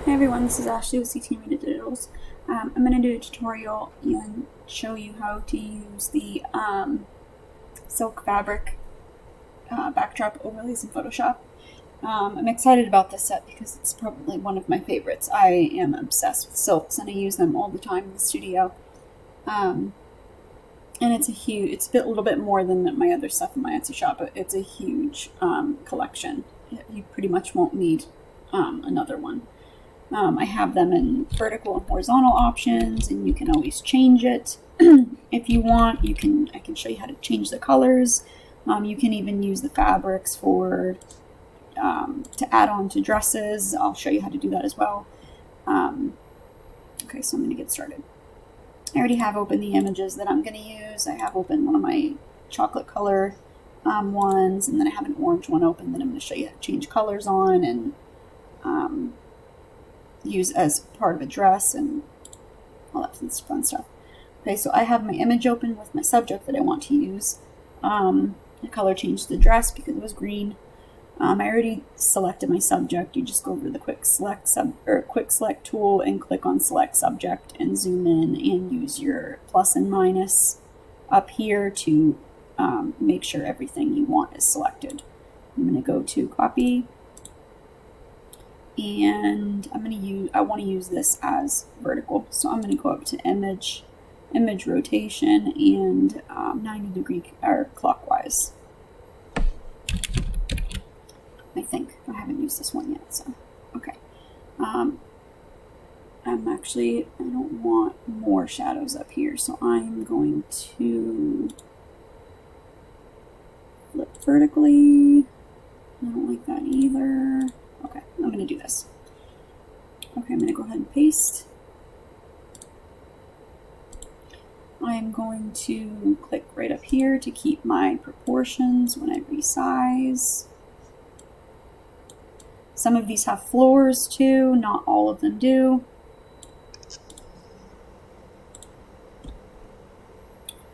Hey everyone, this is Ashley with CT Media Digitals. I'm going to do a tutorial and show you how to use the silk fabric backdrop overlays in Photoshop. I'm excited about this set because it's probably one of my favorites. I am obsessed with silks and I use them all the time in the studio. And it's a little bit more than my other stuff in my Etsy shop, but it's a huge collection. You pretty much won't need another one. I have them in vertical and horizontal options, and you can always change it if you want. I can show you how to change the colors. You can even use the fabrics to add on to dresses. I'll show you how to do that as well. Okay, so I'm going to get started. I already have open the images that I'm going to use. I have open one of my chocolate color ones, and then I have an orange one open that I'm going to show you how to change colors on and use as part of a dress and all that fun stuff. Okay, so I have my image open with my subject that I want to use. I color changed the dress because it was green. I already selected my subject. You just go over the quick select tool and click on select subject and zoom in and use your plus and minus up here to make sure everything you want is selected. I'm going to go to copy, and I want to use this as vertical, so I'm going to go up to image rotation, and 90-degree or clockwise. I think I haven't used this one yet, so okay. I don't want more shadows up here, so I'm going to flip vertically. I don't like that either. Okay, I'm going to do this. Okay, I'm going to go ahead and paste. I'm going to click right up here to keep my proportions when I resize. Some of these have floors too, not all of them do.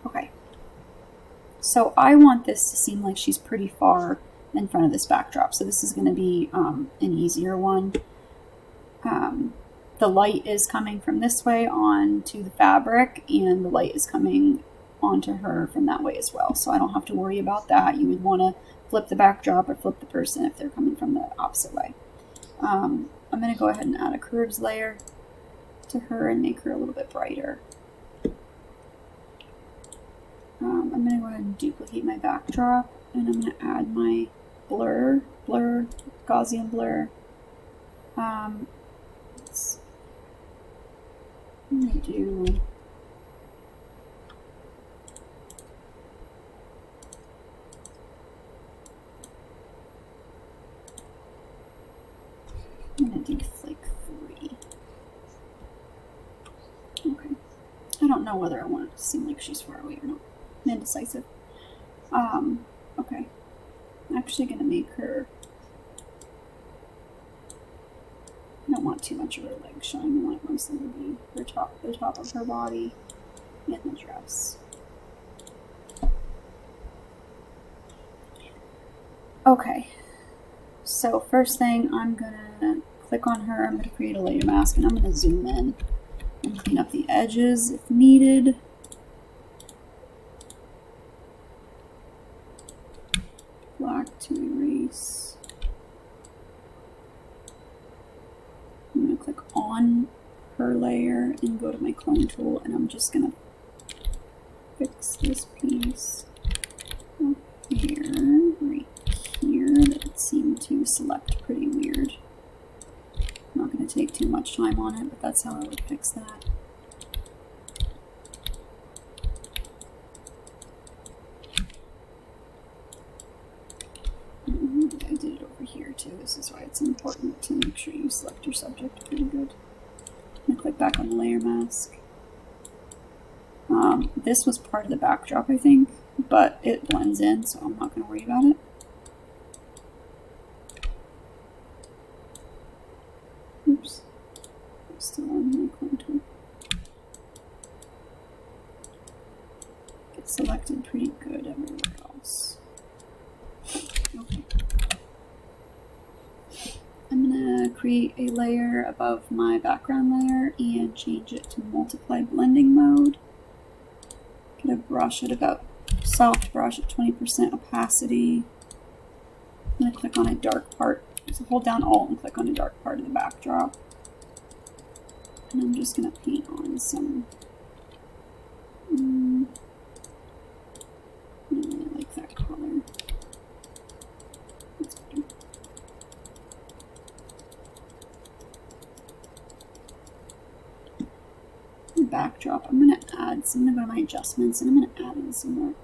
Okay, so I want this to seem like she's pretty far in front of this backdrop, so this is going to be an easier one. The light is coming from this way onto the fabric, and the light is coming onto her from that way as well, so I don't have to worry about that. You would want to flip the backdrop or flip the person if they're coming from the opposite way. I'm going to go ahead and add a curves layer to her and make her a little bit brighter. I'm going to go ahead and duplicate my backdrop, and I'm going to add my blur, Gaussian blur. I'm going to do like 3. Okay. I don't know whether I want it to seem like she's far away or not. I'm indecisive. Okay. I'm actually going to make her... I don't want too much of her legs showing. I want it mostly to be the top of her body and the dress. Okay. So first thing, I'm going to click on her. I'm going to create a layer mask, and I'm going to zoom in and clean up the edges if needed. Black to erase. I'm going to click on her layer and go to my clone tool, and I'm just going to fix this piece up here, right here, that it seemed to select pretty weird. I'm not going to take too much time on it, but that's how I would fix that. I did it over here too. This is why it's important to make sure you select your subject pretty good. I'm going to click back on the layer mask. This was part of the backdrop, I think, but it blends in, so I'm not going to worry about it. Oops. I'm still on my clone tool. Get selected pretty good everywhere else. Okay. I'm going to create a layer above my background layer and change it to multiply blending mode. Get a brush at about soft brush at 20% opacity. I'm going to click on a dark part. So hold down Alt and click on a dark part of the backdrop. And I'm just going to paint on some. I really like that color. That's better. The backdrop, I'm going to add some. I'm going to go to my adjustments and I'm going to add in some more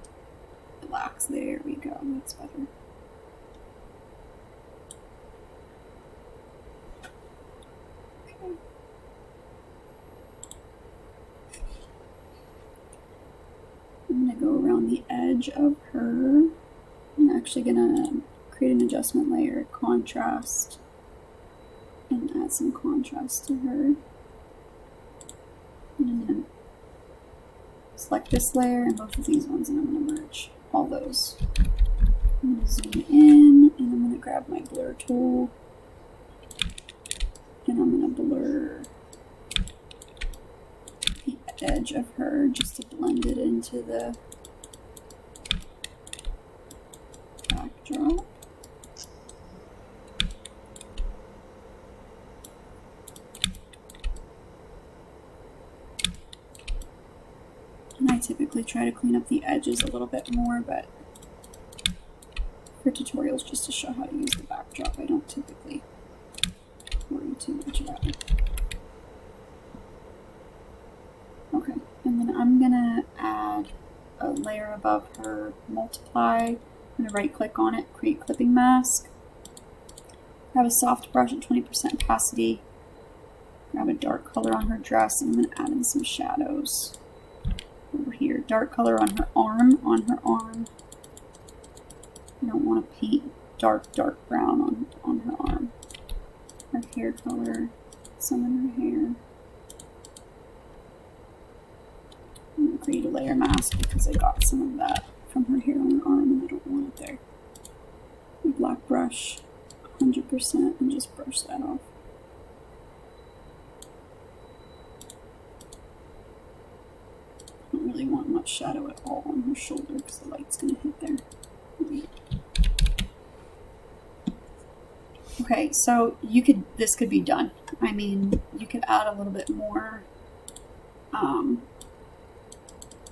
blacks. There we go. That's better. I'm going to go around the edge of her. I'm actually going to create an adjustment layer, contrast, and add some contrast to her. And I'm going to select this layer and both of these ones, and I'm going to merge all those. I'm going to zoom in, and I'm going to grab my blur tool, and I'm going to blur the edge of her just to blend it into the backdrop. And I typically try to clean up the edges a little bit more, but for tutorials just to show how to use the backdrop, I don't typically worry too much about it. Okay, and then I'm gonna add a layer above her, multiply. I'm gonna right click on it, create clipping mask. Grab a soft brush at 20% opacity. Grab a dark color on her dress, and I'm gonna add in some shadows over here. Dark color on her arm, I don't want to paint dark brown on her arm. Her hair color, some in her hair. I'm going to create a layer mask because I got some of that from her hair on her arm and I don't want it there. A black brush, 100%, and just brush that off. I don't really want much shadow at all on her shoulder because the light's going to hit there. Okay, so this could be done. I mean, you could add a little bit more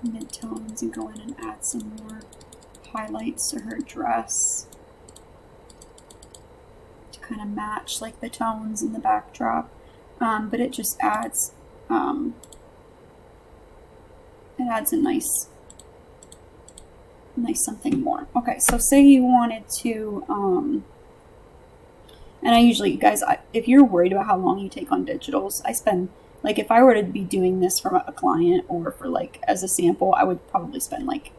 mid-tones and go in and add some more highlights to her dress to kind of match like the tones in the backdrop. But it just adds a nice something more. Okay, so say you wanted to and I usually, guys, if you're worried about how long you take on digitals, I spend, like, if I were to be doing this for a client or for, like, as a sample, I would probably spend, like,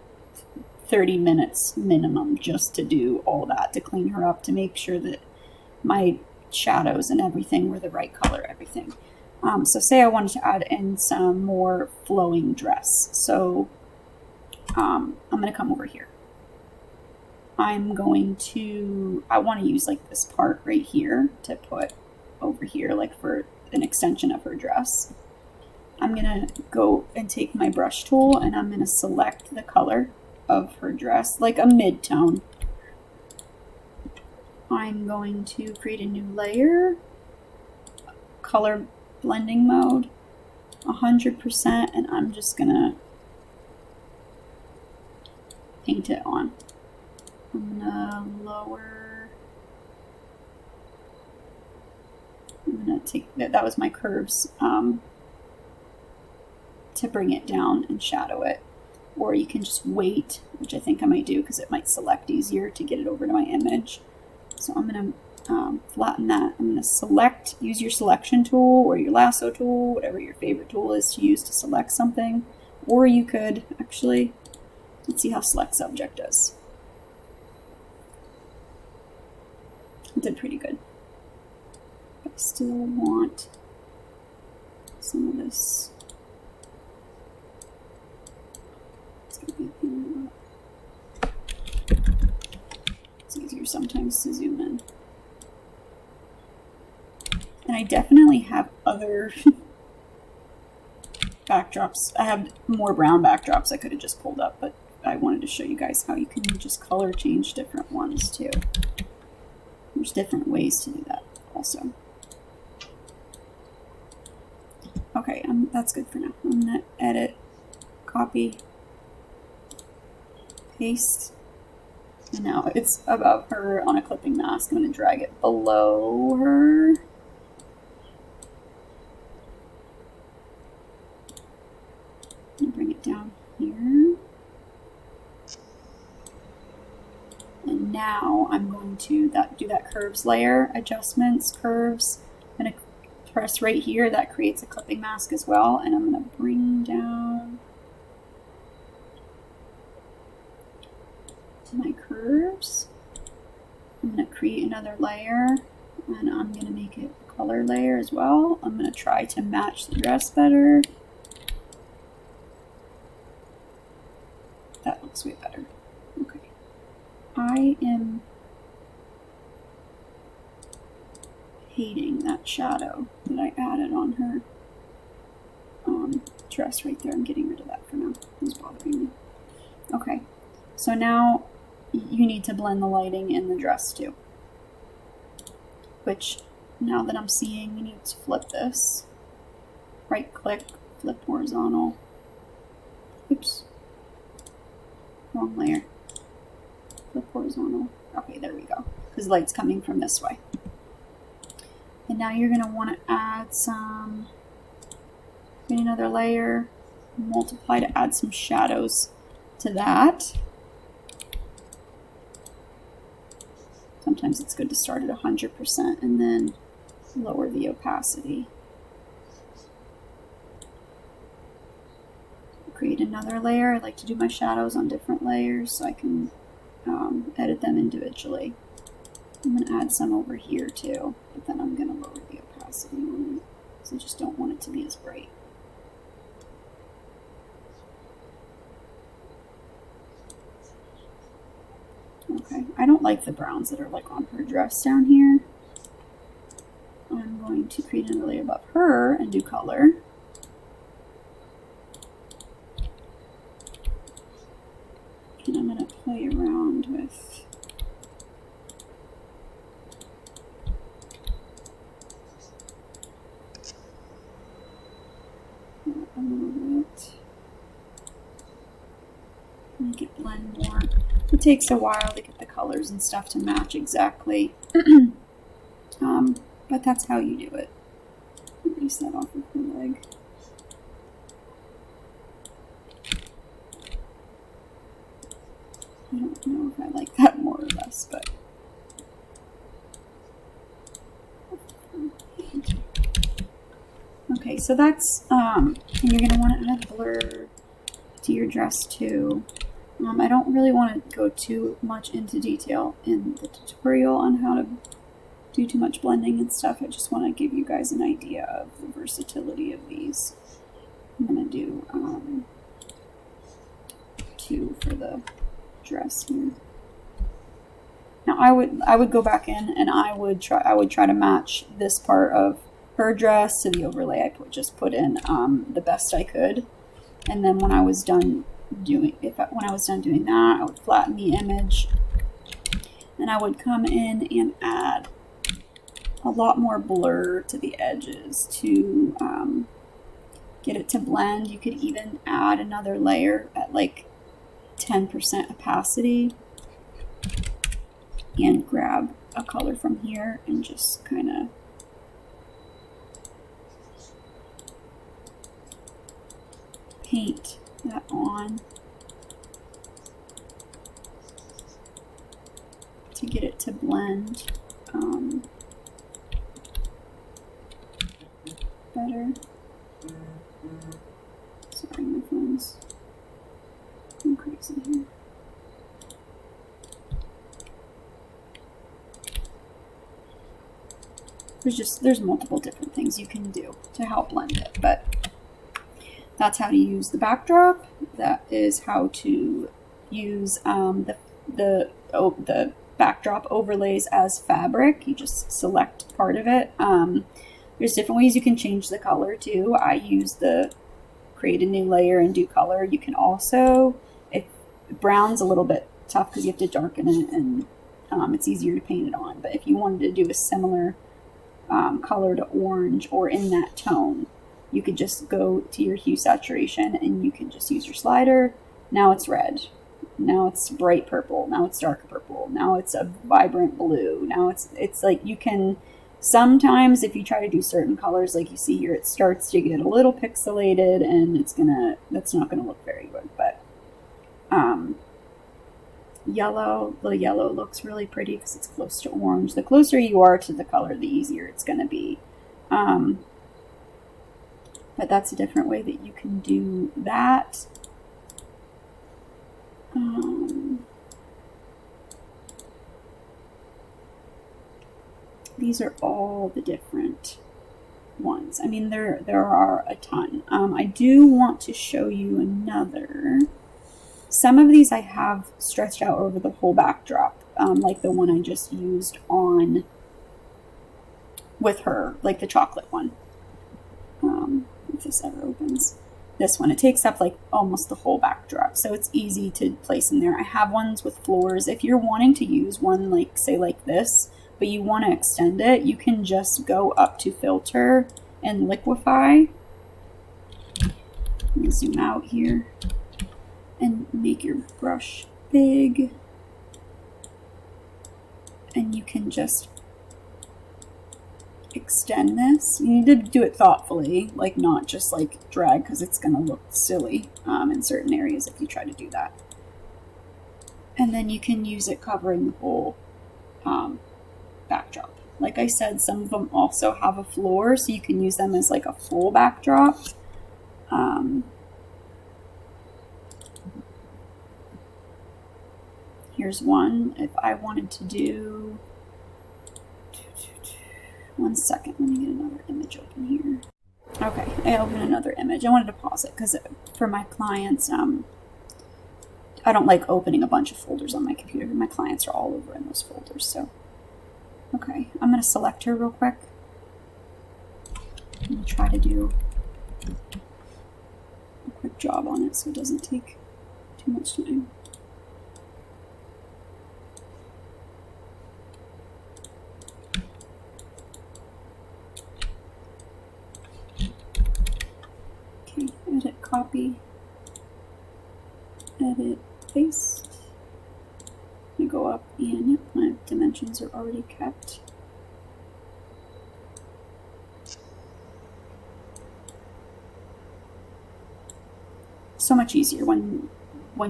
30 minutes minimum just to do all that, to clean her up, to make sure that my shadows and everything were the right color, everything. So say I wanted to add in some more flowing dress. So I'm going to come over here. I want to use like this part right here to put over here, like for an extension of her dress. I'm going to go and take my brush tool and I'm going to select the color of her dress, like a mid-tone. I'm going to create a new layer, color blending mode, 100%, and I'm just going to paint it on. I'm gonna lower. I'm gonna take that was my curves to bring it down and shadow it, or you can just wait, which I think I might do because it might select easier to get it over to my image. So I'm gonna flatten that. I'm gonna use your selection tool or your lasso tool, whatever your favorite tool is to use to select something, or you could actually, let's see how select subject does. It did pretty good. But I still want some of this. It's gonna be a pain. It's easier sometimes to zoom in. And I definitely have other backdrops. I have more brown backdrops I could have just pulled up, but I wanted to show you guys how you can just color change different ones too. There's different ways to do that also. Okay, that's good for now. I'm gonna edit, copy, paste, and now it's above her on a clipping mask. I'm gonna drag it below her. And bring it down here. And now I'm going to do that curves layer, adjustments, curves. I'm gonna press right here, that creates a clipping mask as well, and I'm going to bring down to my curves. I'm going to create another layer, and I'm going to make it a color layer as well. I'm going to try to match the dress better. That looks way better. Okay. I am hating that shadow that I added on her dress right there. I'm getting rid of that for now. It was bothering me. Okay, so now you need to blend the lighting in the dress too. Which, now that I'm seeing, we need to flip this. Right click, flip horizontal. Oops. Wrong layer. Flip horizontal. Okay, there we go. Because the light's coming from this way. And now you're going to want to add some, get another layer, multiply to add some shadows to that. Sometimes it's good to start at 100% and then lower the opacity. Create another layer. I like to do my shadows on different layers so I can edit them individually. I'm going to add some over here too, but then I'm going to lower the opacity on it because I just don't want it to be as bright. Okay, I don't like the browns that are like on her dress down here. I'm going to create another layer above her and do color. And I'm going to play around with a little bit. Make it blend more. It takes a while to get the colors and stuff to match exactly. But that's how you do it. Erase that off of her leg. I don't know if I like that more or less, but okay, so that's and you're gonna want to add blur to your dress too. I don't really want to go too much into detail in the tutorial on how to do too much blending and stuff. I just want to give you guys an idea of the versatility of these. I'm gonna do 2 for the dress here. Now I would go back in and I would try to match this part of her dress to the overlay I just put in the best I could, and then when I was done doing that, I would flatten the image and I would come in and add a lot more blur to the edges to get it to blend. You could even add another layer at like 10% opacity and grab a color from here and just kind of paint that on to get it to blend better. Sorry, my phone's going crazy here. There's multiple different things you can do to help blend it, but that's how to use the backdrop. That is how to use the backdrop overlays as fabric. You just select part of it. There's different ways you can change the color too. I use the create a new layer and do color. You can also, if brown's a little bit tough because you have to darken it and it's easier to paint it on. But if you wanted to do a similar color to orange or in that tone, you could just go to your hue saturation and you can just use your slider. Now it's red. Now it's bright purple. Now it's dark purple. Now it's a vibrant blue. Now it's like you can, sometimes if you try to do certain colors like you see here, it starts to get a little pixelated and that's not gonna look very good. But yellow, the yellow looks really pretty because it's close to orange. The closer you are to the color, the easier it's gonna be. But that's a different way that you can do that. These are all the different ones. I mean, there are a ton. I do want to show you another. Some of these I have stretched out over the whole backdrop, like the one I just used on with her, like the chocolate one. If this ever opens. This one, it takes up like almost the whole backdrop, so it's easy to place in there. I have ones with floors. If you're wanting to use one like, say like this, but you want to extend it, you can just go up to filter and liquify. Let me zoom out here and make your brush big, and you can just extend this. You need to do it thoughtfully, like not just like drag, because it's going to look silly in certain areas if you try to do that. And then you can use it covering the whole backdrop. Like I said, some of them also have a floor, so you can use them as like a full backdrop. Here's one. If I wanted to do, one second, let me get another image open here. Okay, I opened another image. I wanted to pause it because for my clients, I don't like opening a bunch of folders on my computer. My clients are all over in those folders. So, okay, I'm going to select her real quick. I'm going to try to do a quick job on it so it doesn't take too much time. Okay, edit, copy, edit, paste. I'm going to go up and yep, my dimensions are already kept. So much easier when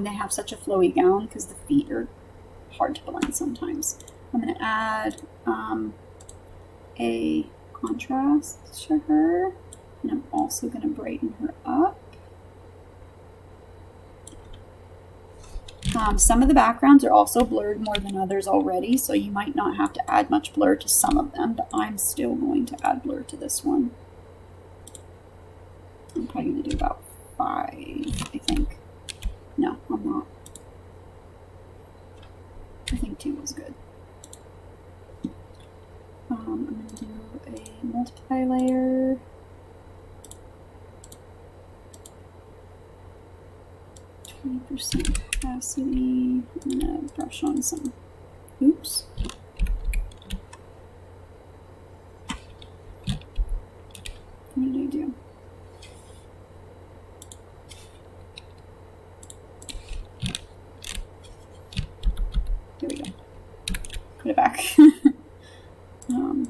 they have such a flowy gown because the feet are hard to blend sometimes. I'm going to add a contrast to her, and I'm also going to brighten her up. Some of the backgrounds are also blurred more than others already, so you might not have to add much blur to some of them, but I'm still going to add blur to this one. I'm probably going to do about 5, I think. No, I'm not. I think 2 was good. I'm going to do a multiply layer. %. Opacity. I'm gonna brush on some. Oops. What did I do? There we go. Put it back. Oh,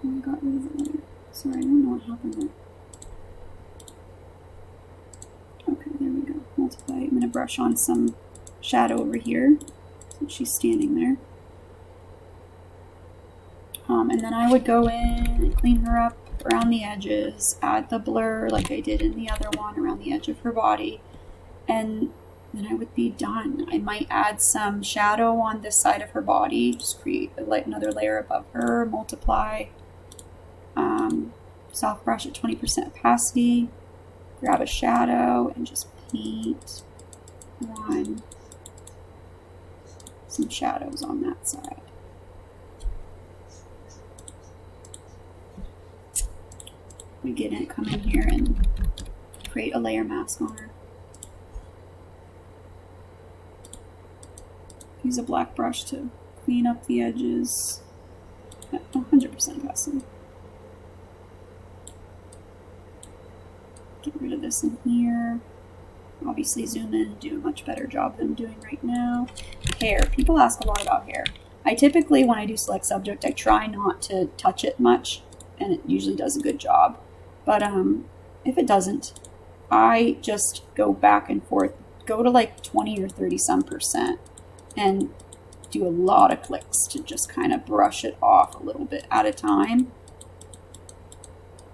I got rid of it later. Sorry, I don't know what happened there. Multiply. I'm going to brush on some shadow over here since she's standing there. And then I would go in and clean her up around the edges, add the blur like I did in the other one around the edge of her body, and then I would be done. I might add some shadow on this side of her body, just create another layer above her, multiply, soft brush at 20% opacity, grab a shadow and just paint on some shadows on that side. we come in here and create a layer mask on her. Use a black brush to clean up the edges. 100% custom. Get rid of this in here. Obviously zoom in and do a much better job than I'm doing right now. Hair. People ask a lot about hair. I typically, when I do select subject, I try not to touch it much, and it usually does a good job. But if it doesn't, I just go back and forth, go to like 20 or 30 some percent, and do a lot of clicks to just kind of brush it off a little bit at a time.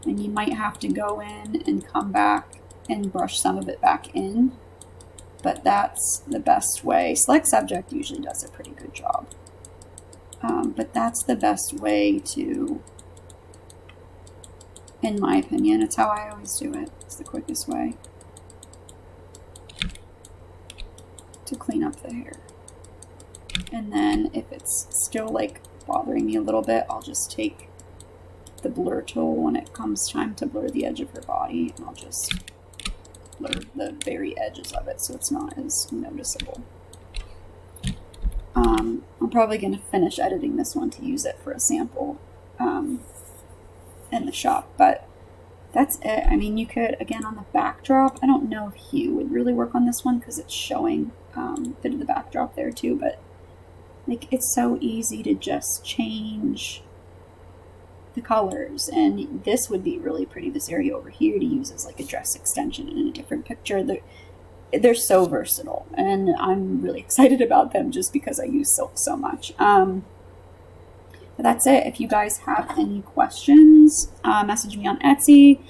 And you might have to go in and come back and brush some of it back in, but that's the best way. Select subject usually does a pretty good job, but that's the best way to, in my opinion, it's how I always do it. It's the quickest way to clean up the hair. And then if it's still like bothering me a little bit, I'll just take the blur tool when it comes time to blur the edge of her body, and I'll just blur the very edges of it so it's not as noticeable. I'm probably going to finish editing this one to use it for a sample in the shop, but that's it. I mean, you could, again, on the backdrop, I don't know if hue would really work on this one because it's showing a bit of the backdrop there too, but like, it's so easy to just change the colors, and this would be really pretty, this area over here, to use as like a dress extension in a different picture. They're so versatile, and I'm really excited about them just because I use silk so much. But that's it. If you guys have any questions, message me on Etsy.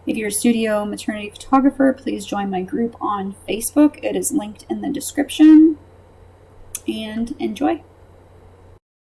If you're a studio maternity photographer, please join my group on Facebook. It is linked in the description. And enjoy.